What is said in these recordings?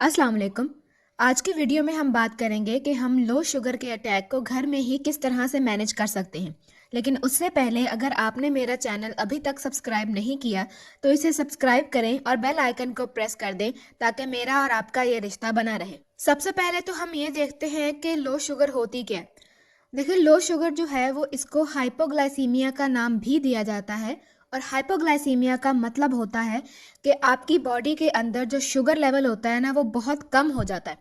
अस्सलाम वालेकुम। आज की वीडियो में हम बात करेंगे कि हम लो शुगर के अटैक को घर में ही किस तरह से मैनेज कर सकते हैं। लेकिन उससे पहले अगर आपने मेरा चैनल अभी तक सब्सक्राइब नहीं किया तो इसे सब्सक्राइब करें और बेल आइकन को प्रेस कर दें ताकि मेरा और आपका ये रिश्ता बना रहे। सबसे पहले तो हम ये देखते हैं कि लो शुगर होती क्या है। देखिए, लो शुगर जो है वो इसको हाइपोग्लाइसीमिया का नाम भी दिया जाता है। और हाइपोग्लाइसीमिया का मतलब होता है कि आपकी बॉडी के अंदर जो शुगर लेवल होता है ना वो बहुत कम हो जाता है।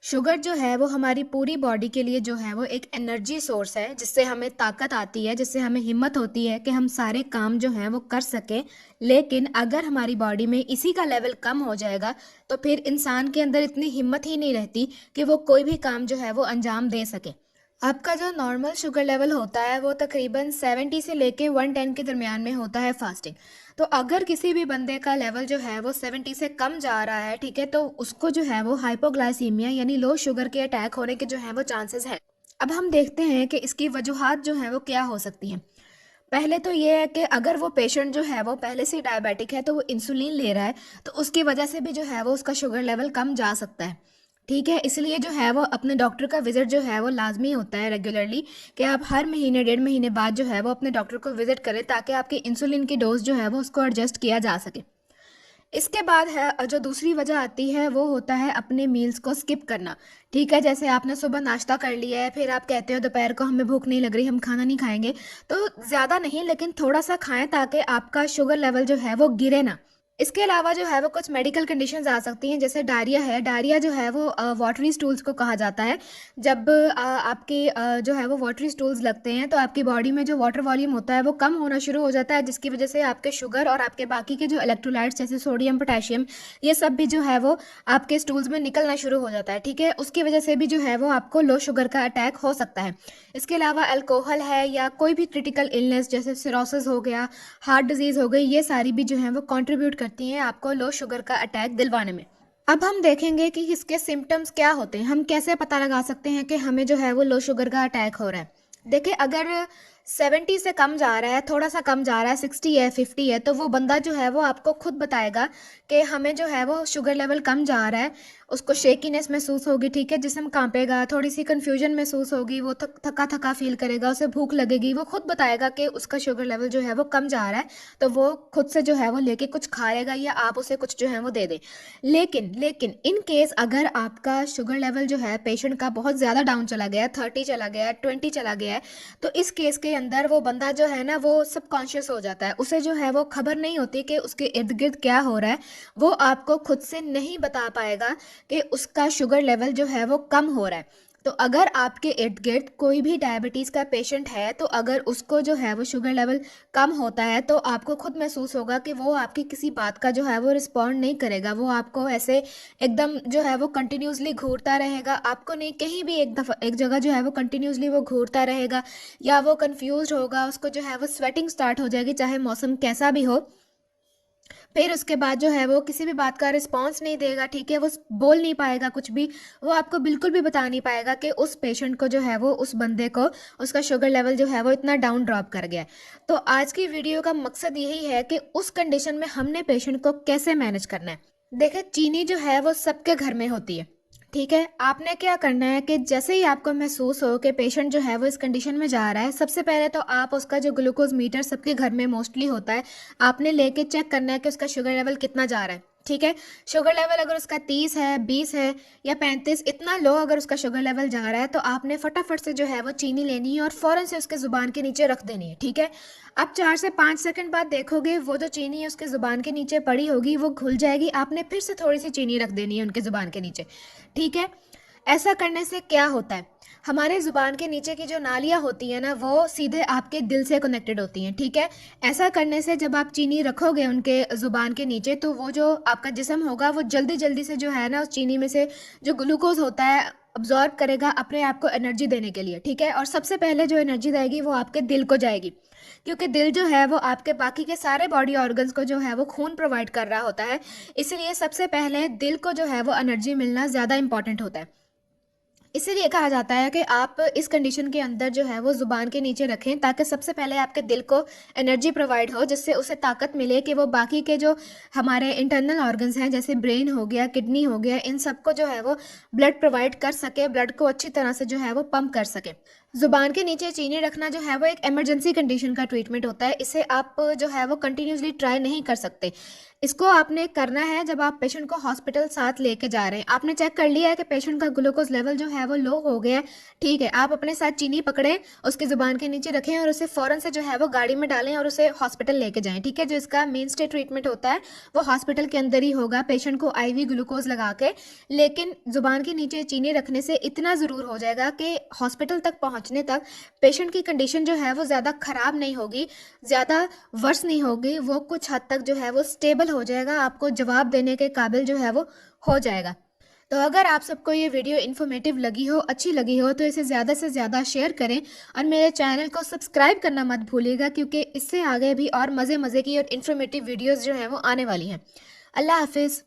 शुगर जो है वो हमारी पूरी बॉडी के लिए जो है वो एक एनर्जी सोर्स है, जिससे हमें ताकत आती है, जिससे हमें हिम्मत होती है कि हम सारे काम जो हैं वो कर सकें। लेकिन अगर हमारी बॉडी में इसी का लेवल कम हो जाएगा तो फिर इंसान के अंदर इतनी हिम्मत ही नहीं रहती कि वो कोई भी काम जो है वो अंजाम दे सके। आपका जो नॉर्मल शुगर लेवल होता है वो तकरीबन 70 से लेके 110 के दरमियान में होता है फास्टिंग। तो अगर किसी भी बंदे का लेवल जो है वो 70 से कम जा रहा है, ठीक है, तो उसको जो है वो हाइपोग्लाइसीमिया यानी लो शुगर के अटैक होने के जो है वो चांसेस है। अब हम देखते हैं कि इसकी वजूहात जो है वो क्या हो सकती हैं। पहले तो ये है कि अगर वो पेशेंट जो है वो पहले से डायबिटिक है तो वो इंसुलिन ले रहा है, तो उसकी वजह से भी जो है वो उसका शुगर लेवल कम जा सकता है। ठीक है, इसलिए जो है वो अपने डॉक्टर का विजिट जो है वो लाजमी होता है रेगुलरली, कि आप हर महीने 1.5 महीने बाद जो है वो अपने डॉक्टर को विजिट करें ताकि आपकी इंसुलिन की डोज जो है वो उसको एडजस्ट किया जा सके। इसके बाद है जो दूसरी वजह आती है वो होता है अपने मील्स को स्किप करना। ठीक है, जैसे आपने सुबह नाश्ता कर लिया है, फिर आप कहते हो दोपहर को हमें भूख नहीं लग रही, हम खाना नहीं खाएंगे। तो ज़्यादा नहीं लेकिन थोड़ा सा खाएं ताकि आपका शुगर लेवल जो है वो गिरे ना। इसके अलावा जो है वो कुछ मेडिकल कंडीशंस आ सकती हैं, जैसे डायरिया है। डायरिया जो है वो वाटरी स्टूल्स को कहा जाता है। जब आपके जो है वो वाटरी स्टूल्स लगते हैं तो आपकी बॉडी में जो वाटर वॉल्यूम होता है वो कम होना शुरू हो जाता है, जिसकी वजह से आपके शुगर और आपके बाकी के जो इलेक्ट्रोलाइट्स जैसे सोडियम, पोटेशियम, ये सब भी जो है वो आपके स्टूल्स में निकलना शुरू हो जाता है। ठीक है, उसकी वजह से भी जो है वो आपको लो शुगर का अटैक हो सकता है। इसके अलावा अल्कोहल है या कोई भी क्रिटिकल इलनेस जैसे सिरोसिस हो गया, हार्ट डिजीज़ हो गई, ये सारी भी जो हैं वो कंट्रीब्यूट करती हैं आपको लो शुगर का अटैक दिलवाने में। अब हम देखेंगे कि इसके सिम्टम्स क्या होते हैं, हम कैसे पता लगा सकते हैं कि हमें जो है वो लो शुगर का अटैक हो रहा है। देखिए, अगर 70 से कम जा रहा है, थोड़ा सा कम जा रहा है, 60 है, 50 है, तो वो बंदा जो है वो आपको खुद बताएगा कि हमें जो है वो शुगर लेवल कम जा रहा है। उसको शेकीनेस महसूस होगी, ठीक है, जिस्म कांपेगा, थोड़ी सी कन्फ्यूजन महसूस होगी, वो थका थका फील करेगा, उसे भूख लगेगी, वो खुद बताएगा कि उसका शुगर लेवल जो है वो कम जा रहा है। तो वो खुद से जो है वो लेके कुछ खाएगा या आप उसे कुछ जो है वो दे दें। लेकिन लेकिन इन केस अगर आपका शुगर लेवल जो है पेशेंट का बहुत ज़्यादा डाउन चला गया है, 30 चला गया है, 20 चला गया है, तो इस केस के अंदर वो बंदा जो है ना वो सबकॉन्शियस हो जाता है। उसे जो है वो खबर नहीं होती कि उसके इर्द गिर्द क्या हो रहा है। वो आपको खुद से नहीं बता पाएगा कि उसका शुगर लेवल जो है वो कम हो रहा है। तो अगर आपके इर्द गिर्द कोई भी डायबिटीज़ का पेशेंट है तो अगर उसको जो है वो शुगर लेवल कम होता है तो आपको खुद महसूस होगा कि वो आपकी किसी बात का जो है वो रिस्पॉन्ड नहीं करेगा। वो आपको ऐसे एकदम जो है वो कंटिन्यूसली घूरता रहेगा, आपको नहीं, कहीं भी एक दफ़ा एक जगह जो है वो कंटिन्यूसली वो घूरता रहेगा। या वो कंफ्यूज होगा, उसको जो है वो स्वेटिंग स्टार्ट हो जाएगी चाहे मौसम कैसा भी हो। फिर उसके बाद जो है वो किसी भी बात का रिस्पॉन्स नहीं देगा, ठीक है, वो बोल नहीं पाएगा कुछ भी। वो आपको बिल्कुल भी बता नहीं पाएगा कि उस पेशेंट को जो है वो, उस बंदे को उसका शुगर लेवल जो है वो इतना डाउन ड्रॉप कर गया है। तो आज की वीडियो का मकसद यही है कि उस कंडीशन में हमने पेशेंट को कैसे मैनेज करना है। देखिए, चीनी जो है वो सबके घर में होती है। ठीक है, आपने क्या करना है कि जैसे ही आपको महसूस हो कि पेशेंट जो है वो इस कंडीशन में जा रहा है, सबसे पहले तो आप उसका जो ग्लूकोज मीटर सबके घर में मोस्टली होता है, आपने लेके चेक करना है कि उसका शुगर लेवल कितना जा रहा है। ठीक है, शुगर लेवल अगर उसका 30 है, 20 है या 35, इतना लो अगर उसका शुगर लेवल जा रहा है तो आपने फटाफट से जो है वो चीनी लेनी है और फ़ौरन से उसके ज़ुबान के नीचे रख देनी है। ठीक है, आप 4 से 5 सेकंड बाद देखोगे वो जो चीनी है उसके ज़ुबान के नीचे पड़ी होगी, वो घुल जाएगी, आपने फिर से थोड़ी सी चीनी रख देनी है उनके ज़ुबान के नीचे। ठीक है, ऐसा करने से क्या होता है, हमारे ज़ुबान के नीचे की जो नालियाँ होती हैं ना वो सीधे आपके दिल से कनेक्टेड होती हैं। ठीक है, ऐसा करने से जब आप चीनी रखोगे उनके ज़ुबान के नीचे तो वो जो आपका जिस्म होगा वो जल्दी जल्दी से जो है ना उस चीनी में से जो ग्लूकोज होता है अब्जॉर्ब करेगा अपने आप को एनर्जी देने के लिए। ठीक है, और सबसे पहले जो एनर्जी जाएगी वो आपके दिल को जाएगी, क्योंकि दिल जो है वो आपके बाकी के सारे बॉडी ऑर्गन्स को जो है वो खून प्रोवाइड कर रहा होता है। इसलिए सबसे पहले दिल को जो है वो एनर्जी मिलना ज़्यादा इंपॉर्टेंट होता है। इसीलिए कहा जाता है कि आप इस कंडीशन के अंदर जो है वो ज़ुबान के नीचे रखें, ताकि सबसे पहले आपके दिल को एनर्जी प्रोवाइड हो, जिससे उसे ताकत मिले कि वो बाकी के जो हमारे इंटरनल ऑर्गन्स हैं, जैसे ब्रेन हो गया, किडनी हो गया, इन सबको जो है वो ब्लड प्रोवाइड कर सके, ब्लड को अच्छी तरह से जो है वो पंप कर सके। ज़ुबान के नीचे चीनी रखना जो है वो एक इमरजेंसी कंडीशन का ट्रीटमेंट होता है। इसे आप जो है वो कंटिन्यूसली ट्राई नहीं कर सकते। इसको आपने करना है जब आप पेशेंट को हॉस्पिटल साथ लेके जा रहे हैं। आपने चेक कर लिया है कि पेशेंट का ग्लूकोज लेवल जो है वो लो हो गया है, ठीक है, आप अपने साथ चीनी पकड़ें, उसकी ज़ुबान के नीचे रखें और उसे फ़ौरन से जो है वो गाड़ी में डालें और उसे हॉस्पिटल लेके जाएँ, ठीक है। जो इसका मेन स्टे ट्रीटमेंट होता है वो हॉस्पिटल के अंदर ही होगा, पेशेंट को आईवी ग्लूकोज लगा के। लेकिन ज़ुबान के नीचे चीनी रखने से इतना ज़रूर हो जाएगा कि हॉस्पिटल तक पहुँचने तक पेशेंट की कंडीशन जो है वो ज़्यादा ख़राब नहीं होगी, ज़्यादा वर्स नहीं होगी, वो कुछ हद तक जो है वो स्टेबल हो जाएगा, आपको जवाब देने के काबिल जो है वो हो जाएगा। तो अगर आप सबको ये वीडियो इन्फॉर्मेटिव लगी हो, अच्छी लगी हो, तो इसे ज़्यादा से ज़्यादा शेयर करें और मेरे चैनल को सब्सक्राइब करना मत भूलिएगा, क्योंकि इससे आगे भी और मज़े मज़े की और इन्फॉर्मेटिव वीडियोज़ जो हैं वो आने वाली हैं। अल्लाह हाफिज़।